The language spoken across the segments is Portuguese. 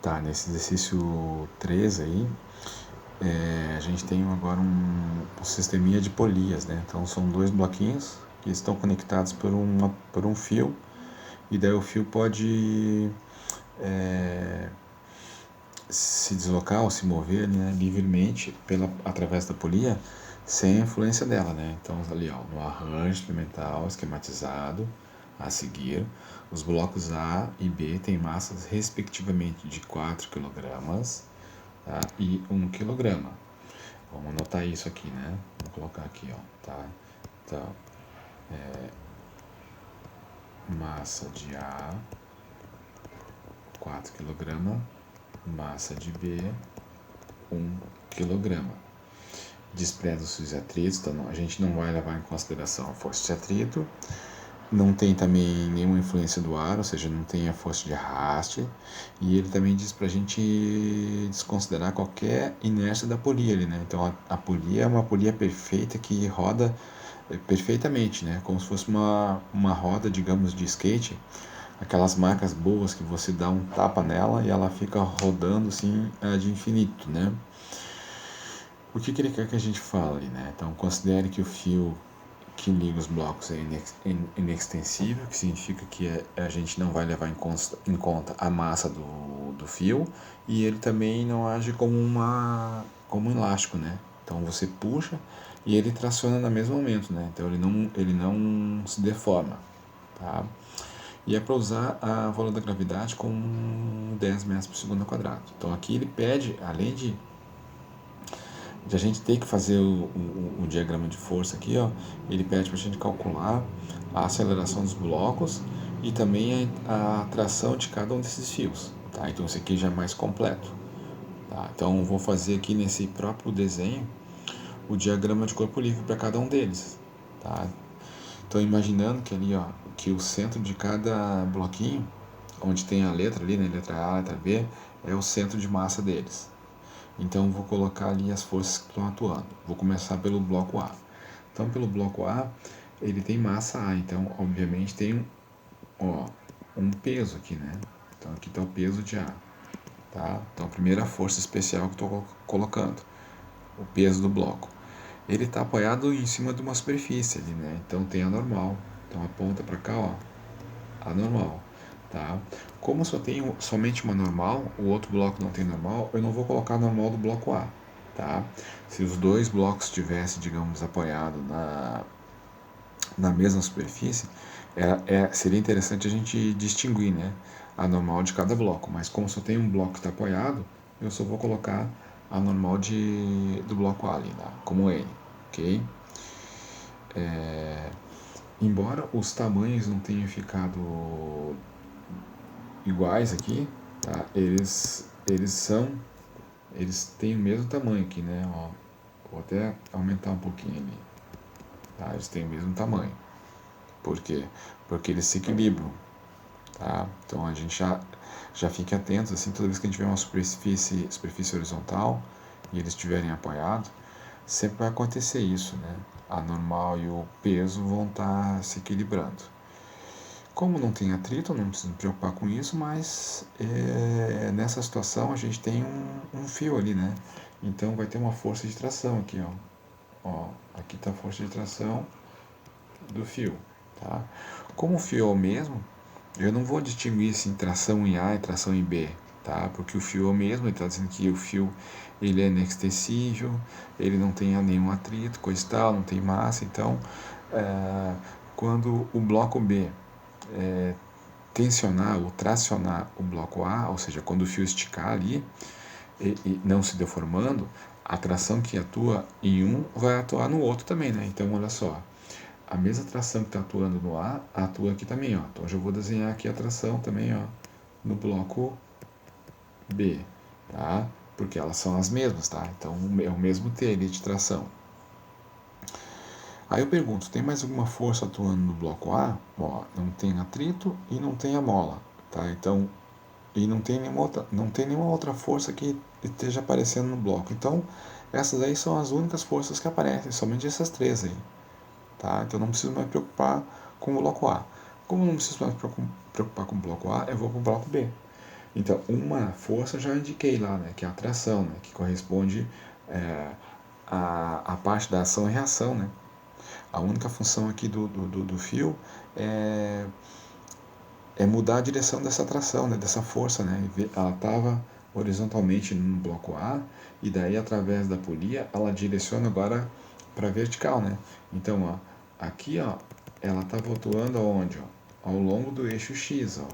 Tá, nesse exercício 3 aí, a gente tem agora um sisteminha de polias, né? Então são dois bloquinhos que estão conectados por um fio, e daí o fio pode se deslocar ou se mover, né, livremente através da polia, sem a influência dela, né? Então ali, ó, no arranjo experimental esquematizado a seguir, os blocos A e B têm massas respectivamente de 4 kg, tá, e 1 kg. Vamos anotar isso aqui, né? Vou colocar aqui, ó, tá? Então, massa de A, 4 kg, massa de B, 1 kg. Despreza-se os atritos, então a gente não vai levar em consideração a força de atrito, não tem também nenhuma influência do ar, ou seja, não tem a força de arraste, e ele também diz para a gente desconsiderar qualquer inércia da polia ali, né? Então a polia é uma polia perfeita que roda perfeitamente, né? Como se fosse uma roda, digamos, de skate, aquelas marcas boas que você dá um tapa nela e ela fica rodando assim de infinito, né? O que ele quer que a gente fale, né? Então, considere que o fio que liga os blocos é inextensível, que significa que a gente não vai levar em conta a massa do fio, e ele também não age como um elástico, né? Então, você puxa e ele traciona no mesmo momento, né? Então, ele não se deforma, tá? E é para usar a valor da gravidade com 10 metros por segundo ao quadrado. Então, aqui ele pede, além de a gente ter que fazer o diagrama de força aqui, ó, ele pede para a gente calcular a aceleração dos blocos e também a tração de cada um desses fios, tá? Então esse aqui já é mais completo, tá? Então vou fazer aqui nesse próprio desenho o diagrama de corpo livre para cada um deles, tá? Então imaginando que ali, ó, que o centro de cada bloquinho, onde tem a letra ali, né, letra A, letra B, é o centro de massa deles. Então vou colocar ali as forças que estão atuando. Vou começar pelo bloco A. Então pelo bloco A, ele tem massa A, então obviamente tem um peso aqui, né? Então aqui está o peso de A, tá? Então a primeira força especial que estou colocando, o peso do bloco. Ele está apoiado em cima de uma superfície ali, né? Então tem a normal. Então aponta para cá, ó, a normal, tá? Como só tem somente uma normal, o outro bloco não tem normal, eu não vou colocar a normal do bloco A, tá? Se os dois blocos estivessem, digamos, apoiados na mesma superfície, seria interessante a gente distinguir, né, a normal de cada bloco, mas como só tem um bloco que está apoiado, eu só vou colocar a normal do bloco A ali, tá? Como N, ok? Embora os tamanhos não tenham ficado iguais aqui, tá? Eles têm o mesmo tamanho aqui, né? Ó, vou até aumentar um pouquinho ali, tá? Eles têm o mesmo tamanho. Por quê? Porque eles se equilibram, tá? Então a gente já fique atento, assim, toda vez que a gente tiver uma superfície horizontal e eles estiverem apoiados, sempre vai acontecer isso, né? A normal e o peso vão estar se equilibrando. Como não tem atrito, não preciso me preocupar com isso, mas nessa situação a gente tem um fio ali, né? Então vai ter uma força de tração aqui, ó. Aqui está a força de tração do fio, tá? Como o fio é o mesmo, eu não vou distinguir se em tração em A e tração em B, tá? Porque o fio é o mesmo, ele está dizendo que o fio ele é inextensível, ele não tem nenhum atrito, coisa e tal, não tem massa, então quando o bloco B tensionar ou tracionar o bloco A, ou seja, quando o fio esticar ali e não se deformando, a tração que atua em um vai atuar no outro também, né? Então, olha só, a mesma tração que está atuando no A, atua aqui também, ó. Então, eu já vou desenhar aqui a tração também, ó, no bloco B, tá? Porque elas são as mesmas, tá? Então, é o mesmo T ali de tração. Aí eu pergunto, tem mais alguma força atuando no bloco A? Ó, não tem atrito e não tem a mola, tá? Então, e não tem nenhuma outra força que esteja aparecendo no bloco. Então, essas aí são as únicas forças que aparecem, somente essas três aí, tá? Então, não preciso mais me preocupar com o bloco A. Como não preciso mais me preocupar com o bloco A, eu vou para o bloco B. Então, uma força já indiquei lá, né, que é a atração, né, que corresponde à parte da ação e reação, né. A única função aqui do fio é, é mudar a direção dessa atração, né, dessa força, né. Ela estava horizontalmente no bloco A, e daí através da polia ela direciona agora para vertical, né. Então, ó, aqui, ó, ela estava atuando aonde, ó? Ao longo do eixo X, ó.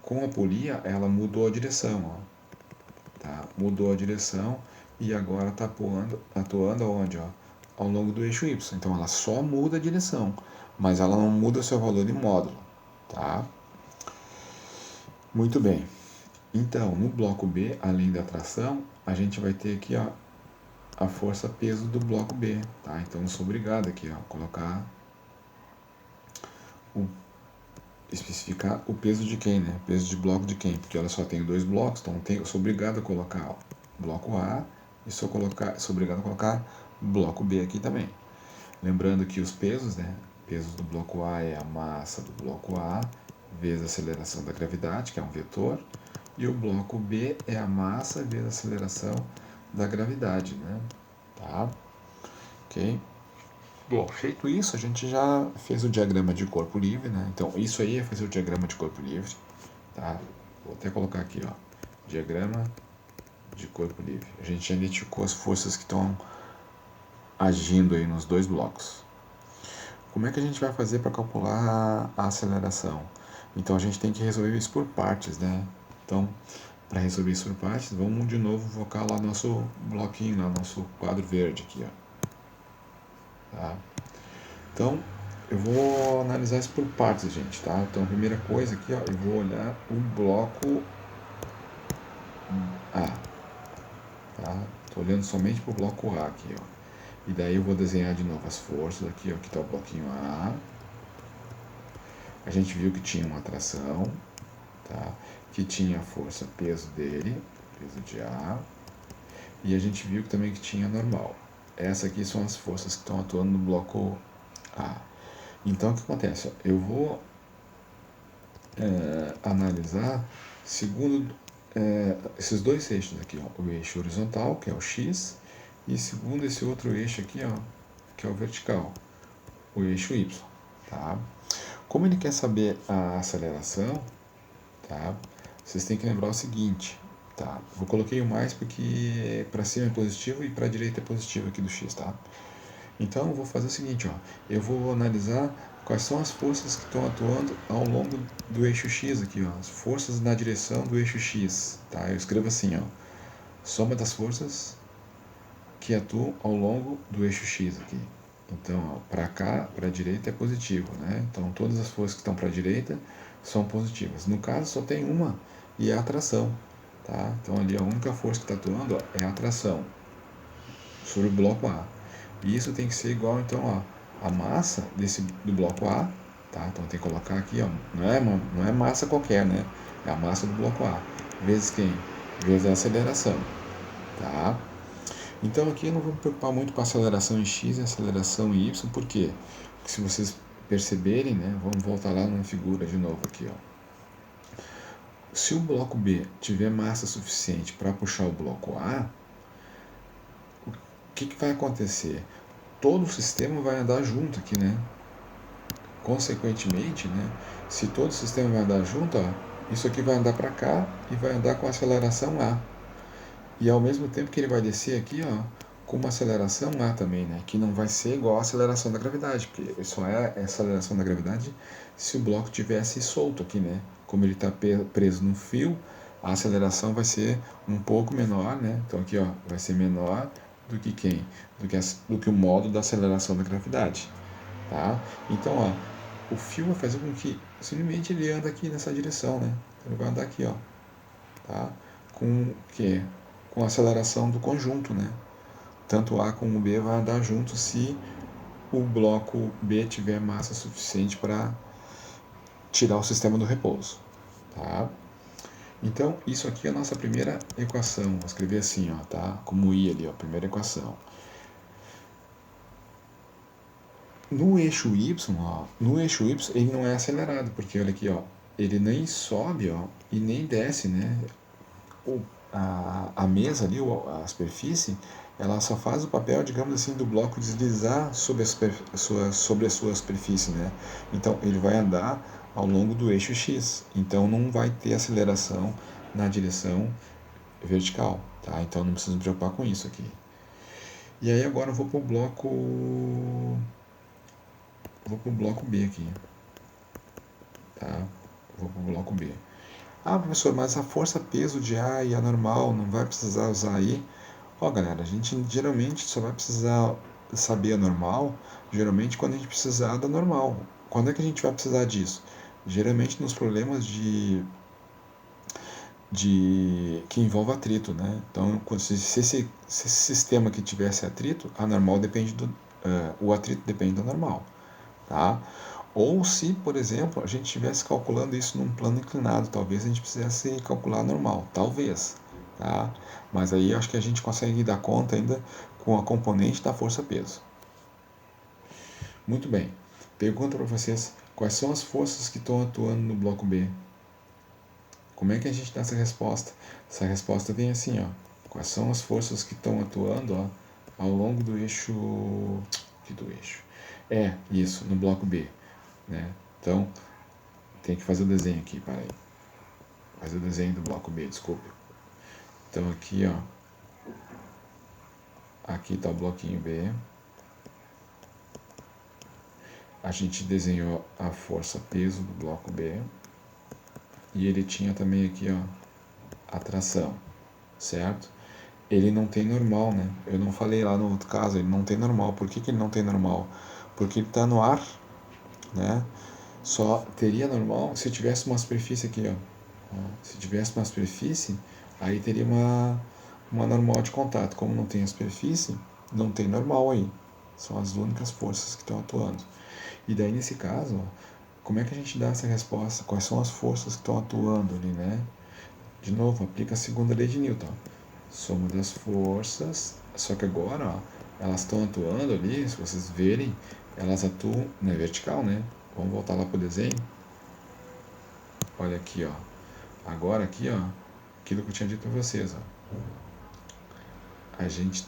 Com a polia ela mudou a direção, ó, tá? Mudou a direção e agora está atuando aonde, ó? Ao longo do eixo Y. Então ela só muda a direção, mas ela não muda o seu valor em módulo, tá? Muito bem. Então, no bloco B, além da tração, a gente vai ter aqui, ó, a força peso do bloco B, tá? Então eu sou obrigado aqui, ó, colocar o especificar o peso de quem, né? Peso de bloco de quem? Porque ela só tem dois blocos, então eu sou obrigado a colocar, ó, bloco A e sou obrigado a colocar bloco B aqui também. Lembrando que os pesos, né? Pesos do bloco A é a massa do bloco A vezes a aceleração da gravidade, que é um vetor, e o bloco B é a massa vezes a aceleração da gravidade, né? Tá? Ok? Bom, feito isso, a gente já fez o diagrama de corpo livre, né? Então, isso aí é fazer o diagrama de corpo livre, tá? Vou até colocar aqui, ó, diagrama de corpo livre. A gente já identificou as forças que estão agindo aí nos dois blocos. Como é que a gente vai fazer para calcular a aceleração? Então, a gente tem que resolver isso por partes, né? Então, para resolver isso por partes, vamos de novo focar lá nosso bloquinho, lá nosso quadro verde aqui, ó. Tá? Então, eu vou analisar isso por partes, gente, tá? Então, a primeira coisa aqui, ó, eu vou olhar o bloco A, tá? Tô olhando somente pro bloco A aqui, ó. E daí eu vou desenhar de novo as forças aqui, ó, que tá o bloquinho A. A gente viu que tinha uma atração, tá? Que tinha a força peso dele, peso de A. E a gente viu que também que tinha normal. Essas aqui são as forças que estão atuando no bloco A. Então, o que acontece? Eu vou analisar segundo esses dois eixos aqui, ó, o eixo horizontal, que é o X, e segundo esse outro eixo aqui, ó, que é o vertical, o eixo Y, tá? Como ele quer saber a aceleração, tá? Vocês têm que lembrar o seguinte, tá? Eu coloquei o mais porque para cima é positivo e para a direita é positivo aqui do X, tá? Então eu vou fazer o seguinte, ó, eu vou analisar quais são as forças que estão atuando ao longo do eixo X aqui, ó, as forças na direção do eixo X, tá? Eu escrevo assim, ó, soma das forças que atuam ao longo do eixo X aqui. Então, para cá, para a direita é positivo, né? Então todas as forças que estão para a direita são positivas. No caso só tem uma e é a atração, tá? Então ali a única força que está atuando, ó, é a atração sobre o bloco A. E isso tem que ser igual, então, ó, a massa do bloco A, tá? Então tem que colocar aqui, ó, não é massa qualquer, né? É a massa do bloco A. Vezes quem? Vezes a aceleração, tá? Então aqui eu não vou me preocupar muito com a aceleração em X e a aceleração em Y, por quê? Porque se vocês perceberem, né? Vamos voltar lá numa figura de novo aqui, ó. Se o bloco B tiver massa suficiente para puxar o bloco A, o que vai acontecer? Todo o sistema vai andar junto aqui, né? Consequentemente, né? Se todo o sistema vai andar junto, ó, isso aqui vai andar para cá e vai andar com aceleração A. E ao mesmo tempo que ele vai descer aqui, ó, com uma aceleração A também, né? Que não vai ser igual à aceleração da gravidade, porque só é a aceleração da gravidade se o bloco tivesse solto aqui, né? Como ele está preso no fio, a aceleração vai ser um pouco menor, né? Então aqui, ó, vai ser menor do que quem? Do que o modo da aceleração da gravidade, tá? Então, ó, o fio vai fazer com que simplesmente ele anda aqui nessa direção, né? Ele vai andar aqui, ó, tá? Com o que? Com a aceleração do conjunto, né? Tanto A como B vai andar junto se o bloco B tiver massa suficiente para tirar o sistema do repouso, tá? Então, isso aqui é a nossa primeira equação. Vou escrever assim, ó, tá? Como I ali, ó, primeira equação. No eixo Y, ó, no eixo Y ele não é acelerado, porque olha aqui, ó, ele nem sobe, ó, e nem desce, né? A mesa ali, a superfície, ela só faz o papel, digamos assim, do bloco deslizar sobre a sua superfície, né? Então ele vai andar ao longo do eixo X, então não vai ter aceleração na direção vertical, tá? Então não precisa me preocupar com isso aqui. E aí agora eu vou pro bloco B aqui, tá? Vou pro bloco B. Ah, professor, mas a força peso de A e A normal, não vai precisar usar aí? Ó, galera, a gente geralmente só vai precisar saber a normal, geralmente quando a gente precisar da normal. Quando é que a gente vai precisar disso? Geralmente nos problemas de que envolve atrito, né? Então, se esse sistema que tivesse atrito, a normal depende o atrito depende da normal, tá? Ou se, por exemplo, a gente estivesse calculando isso num plano inclinado, talvez a gente precisasse calcular normal, talvez, tá? Mas aí eu acho que a gente consegue dar conta ainda com a componente da força-peso. Muito bem. Pergunta para vocês, quais são as forças que estão atuando no bloco B? Como é que a gente dá essa resposta? Essa resposta vem assim, ó. Quais são as forças que estão atuando, ó, ao longo do eixo... Que do eixo? É, isso, no bloco B, né? Então, tem que fazer o desenho aqui, para aí. Fazer o desenho do bloco B, desculpe. Então aqui, ó. Aqui está o bloquinho B. A gente desenhou a força peso do bloco B. E ele tinha também aqui, ó, a tração, certo? Ele não tem normal, né? Eu não falei lá no outro caso, ele não tem normal. Por que ele não tem normal? Porque ele está no ar, né? Só teria normal se tivesse uma superfície aqui, ó. Se tivesse uma superfície, aí teria uma normal de contato. Como não tem a superfície, não tem normal aí. São as únicas forças que estão atuando. E daí, nesse caso, ó, como é que a gente dá essa resposta? Quais são as forças que estão atuando ali, né? De novo, aplica a segunda lei de Newton. Soma das forças, só que agora, ó, elas estão atuando ali, se vocês verem, elas atuam na vertical, né? Vamos voltar lá para o desenho. Olha aqui, ó. Agora aqui, ó, aquilo que eu tinha dito para vocês, ó. A gente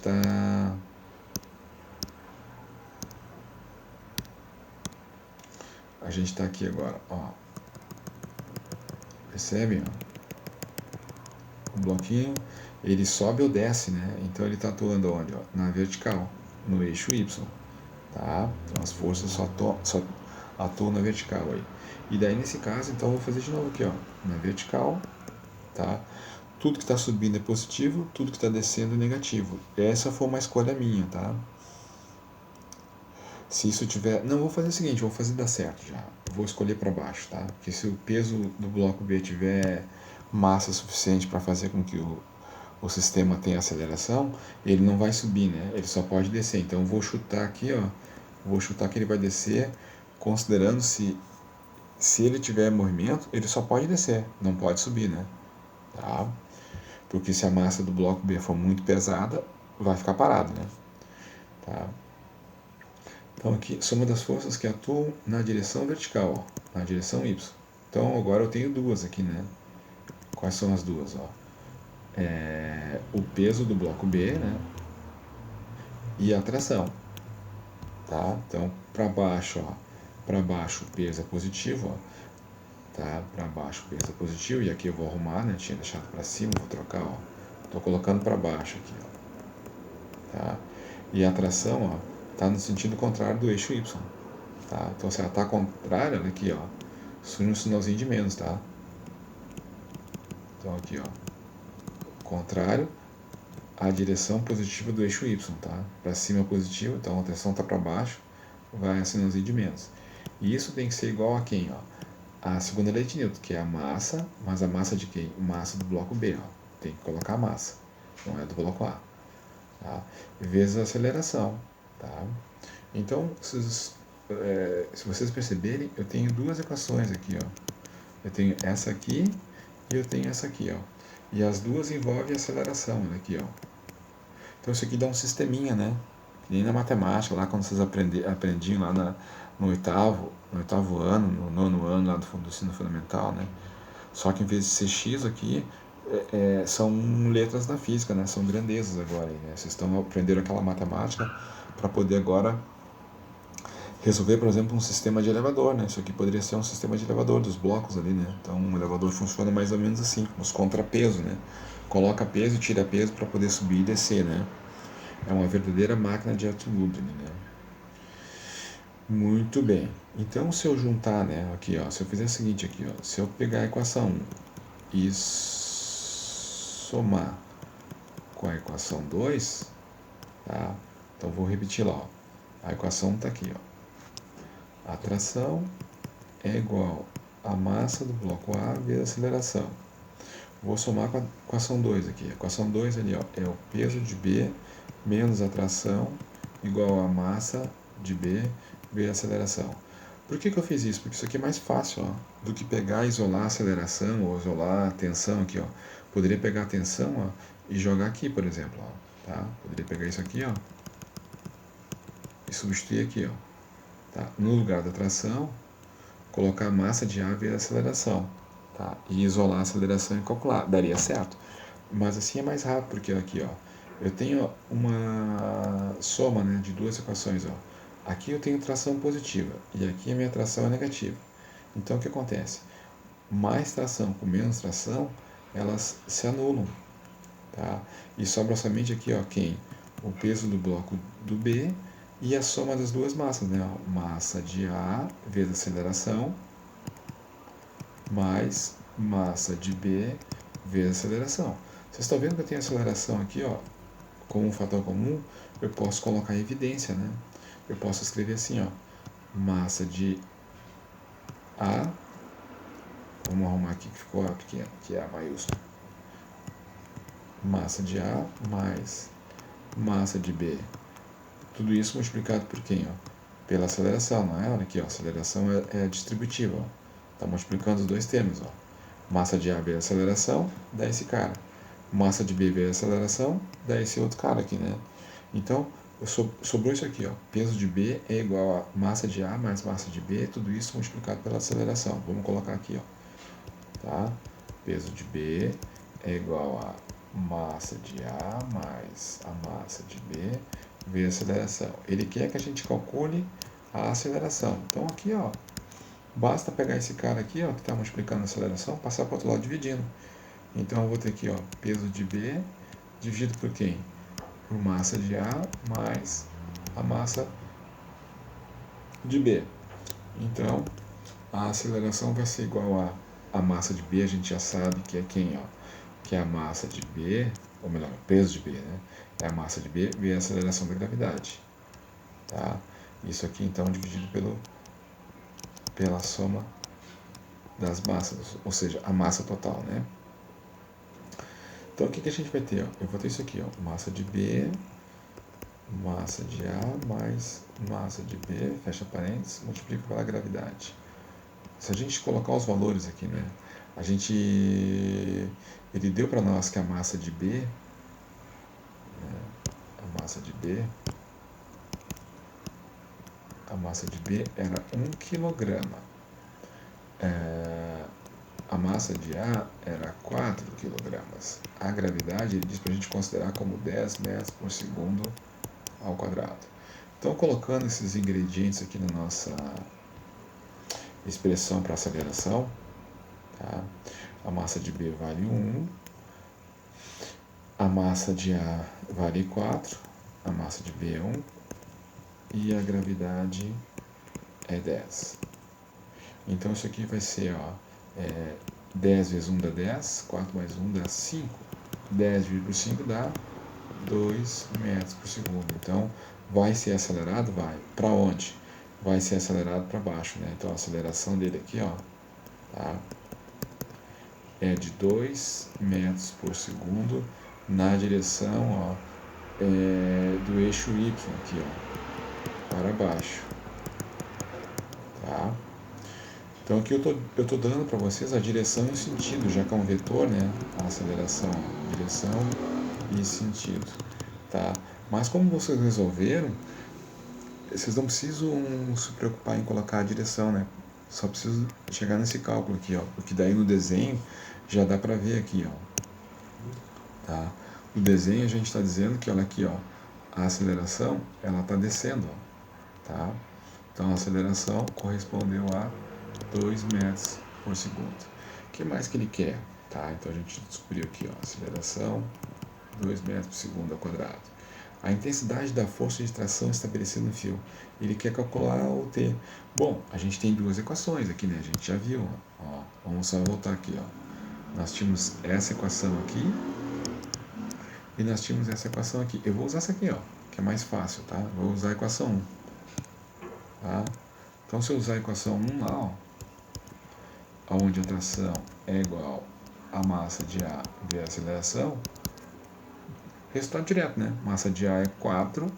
tá aqui agora, ó. Percebem, ó? O bloquinho, ele sobe ou desce, né? Então ele está atuando onde, ó? Na vertical, no eixo Y, tá? Então as forças só atuam na vertical aí. E daí nesse caso, então eu vou fazer de novo aqui, ó, na vertical, tá? Tudo que está subindo é positivo, tudo que está descendo é negativo. Essa foi uma escolha minha, tá? Se isso tiver... Não, vou fazer o seguinte, vou fazer dar certo já. Vou escolher para baixo, tá? Porque se o peso do bloco B tiver massa suficiente para fazer com que o sistema tenha aceleração, ele não vai subir, né? Ele só pode descer. Então eu vou chutar aqui, ó. Vou chutar que ele vai descer, considerando se ele tiver movimento, ele só pode descer, não pode subir, né? Tá? Porque se a massa do bloco B for muito pesada, vai ficar parado, né? Tá? Então aqui, soma das forças que atuam na direção vertical, ó, na direção Y. Então agora eu tenho duas aqui, né? Quais são as duas, ó? O peso do bloco B, né? E a tração, tá? Então para baixo, ó, para baixo o peso é positivo, ó. Tá? Para baixo o peso é positivo e aqui eu vou arrumar, né? Tinha deixado para cima, vou trocar, ó. Tô colocando para baixo aqui, ó. Tá? E a tração, ó, tá no sentido contrário do eixo Y, tá? Então se ela tá contrária, olha aqui, ó, surge um sinalzinho de menos, tá? Então aqui, ó, contrário à direção positiva do eixo Y, tá? Para cima é positivo, então a tração tá para baixo, vai um sinalzinho de menos. E isso tem que ser igual a quem, ó? A segunda lei de Newton, que é a massa, mas a massa de quem? Massa do bloco B, ó. Tem que colocar a massa, não é do bloco A, tá? Vezes a aceleração, tá? Então, se vocês perceberem, eu tenho duas equações aqui, ó. Eu tenho essa aqui e eu tenho essa aqui, ó. E as duas envolvem aceleração, olha aqui, ó. Então isso aqui dá um sisteminha, né? Que nem na matemática, lá quando vocês aprendiam lá no oitavo ano, no nono ano lá do ensino fundamental, né? Só que em vez de ser x aqui, são letras da física, né? São grandezas agora, né? Vocês estão aprendendo aquela matemática para poder agora resolver, por exemplo, um sistema de elevador, né? Isso aqui poderia ser um sistema de elevador dos blocos ali, né? Então, um elevador funciona mais ou menos assim, com os contrapesos, né? Coloca peso e tira peso para poder subir e descer, né? É uma verdadeira máquina de Archimedes, né? Muito bem. Então, se eu juntar, né? Aqui, ó, se eu fizer o seguinte aqui, ó, se eu pegar a equação 1 e somar com a equação 2, tá? Então, vou repetir lá, ó. A equação está aqui, ó. A tração é igual a massa do bloco A vezes a aceleração. Vou somar com a equação 2 aqui. A equação 2 ali, ó, é o peso de B menos a tração igual a massa de B vezes a aceleração. Por que eu fiz isso? Porque isso aqui é mais fácil, ó, do que pegar e isolar a aceleração ou isolar a tensão aqui, ó. Poderia pegar a tensão, ó, e jogar aqui, por exemplo, ó, tá? Poderia pegar isso aqui, ó, e substituir aqui, ó, tá? No lugar da tração, colocar a massa de A vezes a aceleração, tá? E isolar a aceleração e calcular. Daria certo. Mas assim é mais rápido, porque aqui, ó, eu tenho uma soma, né, de duas equações, ó. Aqui eu tenho tração positiva e aqui a minha tração é negativa. Então o que acontece? Mais tração com menos tração, elas se anulam, tá? E sobra somente aqui, ó, quem? O peso do bloco do B e a soma das duas massas, né? Massa de A vezes aceleração mais massa de B vezes aceleração. Vocês estão vendo que eu tenho aceleração aqui, ó, como um fator comum, eu posso colocar em evidência, né? Eu posso escrever assim, ó, massa de A, vamos arrumar aqui que ficou A pequeno, que é A maiúsculo. Massa de A mais massa de B. Tudo isso multiplicado por quem, ó? Pela aceleração, não é? Olha aqui, ó, a aceleração é distributiva, ó. Tá multiplicando os dois termos, ó. Massa de A vezes aceleração, dá esse cara. Massa de B vezes aceleração, dá esse outro cara aqui, né? Então, sobrou isso aqui, ó. Peso de B é igual a massa de A mais massa de B, tudo isso multiplicado pela aceleração. Vamos colocar aqui, ó. Tá? Peso de B é igual a massa de A mais a massa de B vezes a aceleração. Ele quer que a gente calcule a aceleração. Então, aqui, ó, basta pegar esse cara aqui, ó, que está multiplicando a aceleração, passar para o outro lado dividindo. Então, eu vou ter aqui, ó, peso de B dividido por quem? Por massa de A mais a massa de B. Então, a aceleração vai ser igual a massa de B, a gente já sabe que é quem, ó? Que é a massa de B, ou melhor, o peso de B, né? É a massa de B vezes a aceleração da gravidade. Tá? Isso aqui, então, dividido pela soma das massas, ou seja, a massa total, né? Então, o que a gente vai ter? Ó? Eu vou ter isso aqui, ó, massa de B, massa de A mais massa de B, fecha parênteses, multiplica pela gravidade. Se a gente colocar os valores aqui, né? Ele deu para nós que a massa de B, né, a massa de B era 1 quilograma. A massa de A era 4 quilogramas. A gravidade, ele diz para a gente considerar como 10 metros por segundo ao quadrado. Então, colocando esses ingredientes aqui na nossa expressão para aceleração, tá? A massa de B vale 1, a massa de A vale 4, a massa de B é 1 e a gravidade é 10. Então, isso aqui vai ser, ó, 10 vezes 1 dá 10, 4 mais 1 dá 5, 10 dividido por 5 dá 2 metros por segundo. Então, vai ser acelerado? Vai. Para onde? Vai ser acelerado para baixo, né? Então, a aceleração dele aqui, ó, tá? É de 2 metros por segundo na direção, ó, do eixo Y aqui, ó, para baixo, tá? Então aqui eu tô dando para vocês a direção e o sentido, já que é um vetor, né? A aceleração, direção e sentido, tá? Mas como vocês resolveram, vocês não precisam se preocupar em colocar a direção, né? Só preciso chegar nesse cálculo aqui, ó, porque daí no desenho já dá para ver aqui, ó, tá? No desenho a gente está dizendo que, olha aqui, ó, a aceleração ela está descendo, ó, tá? Então a aceleração correspondeu a 2 metros por segundo. O que mais que ele quer? Tá? Então a gente descobriu aqui, ó, aceleração 2 metros por segundo ao quadrado. A intensidade da força de tração estabelecida no fio. Ele quer calcular o T. Bom, a gente tem duas equações aqui, né? A gente já viu. Ó. Vamos só voltar aqui. Ó. Nós tínhamos essa equação aqui e nós tínhamos essa equação aqui. Eu vou usar essa aqui, ó, que é mais fácil, tá? Vou usar a equação 1. Tá? Então, se eu usar a equação 1 lá, ó, onde a tração é igual a massa de A vezes a aceleração, resultado direto, né? Massa de A é 4,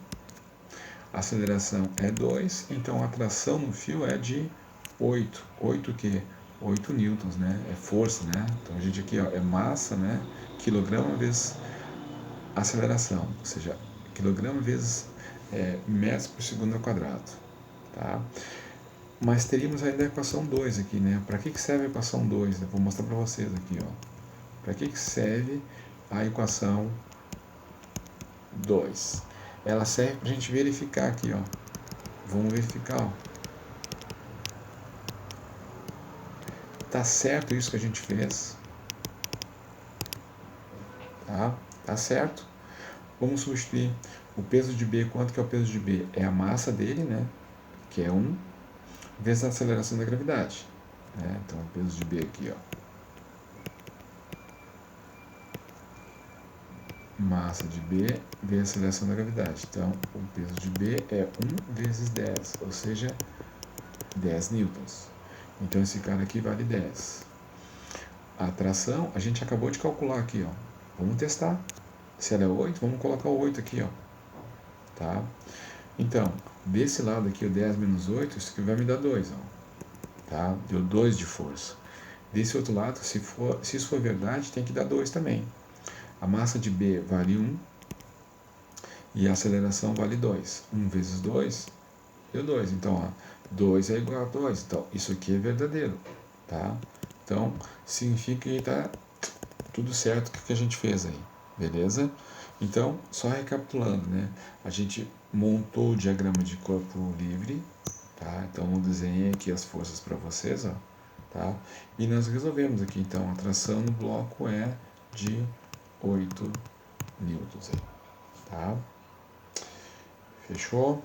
a aceleração é 2, então a tração no fio é de 8. 8 o quê? 8 newtons, né? É força, né? Então a gente aqui, ó, é massa, né? Quilograma vezes aceleração, ou seja, quilograma vezes metros por segundo ao quadrado, tá? Mas teríamos ainda a equação 2 aqui, né? Para que serve a equação 2? Eu vou mostrar para vocês aqui, ó. Para que serve a equação 2? Ela serve para a gente verificar aqui, ó. Vamos verificar, ó. Tá certo isso que a gente fez? Tá? Tá certo? Vamos substituir o peso de B. Quanto que é o peso de B? É a massa dele, né? Que é 1, vezes a aceleração da gravidade. Né? Então, o peso de B aqui, ó. Massa de B vezes a aceleração da gravidade. Então, o peso de B é 1 vezes 10, ou seja, 10 newtons. Então, esse cara aqui vale 10. A tração, a gente acabou de calcular aqui, ó. Vamos testar. Se ela é 8, vamos colocar o 8 aqui, ó. Tá? Então, desse lado aqui, o 10 menos 8, isso aqui vai me dar 2, ó. Tá? Deu 2 de força. Desse outro lado, se isso for verdade, tem que dar 2 também. A massa de B vale 1 e a aceleração vale 2. 1 vezes 2 deu 2. Então, ó, 2 é igual a 2. Então, isso aqui é verdadeiro. Tá? Então, significa que está tudo certo o que a gente fez aí. Beleza? Então, só recapitulando, né? A gente montou o diagrama de corpo livre. Tá? Então, eu desenhei aqui as forças para vocês. Ó, tá? E nós resolvemos aqui. Então, a tração no bloco é de 8 newtons. Aí, tá? Fechou?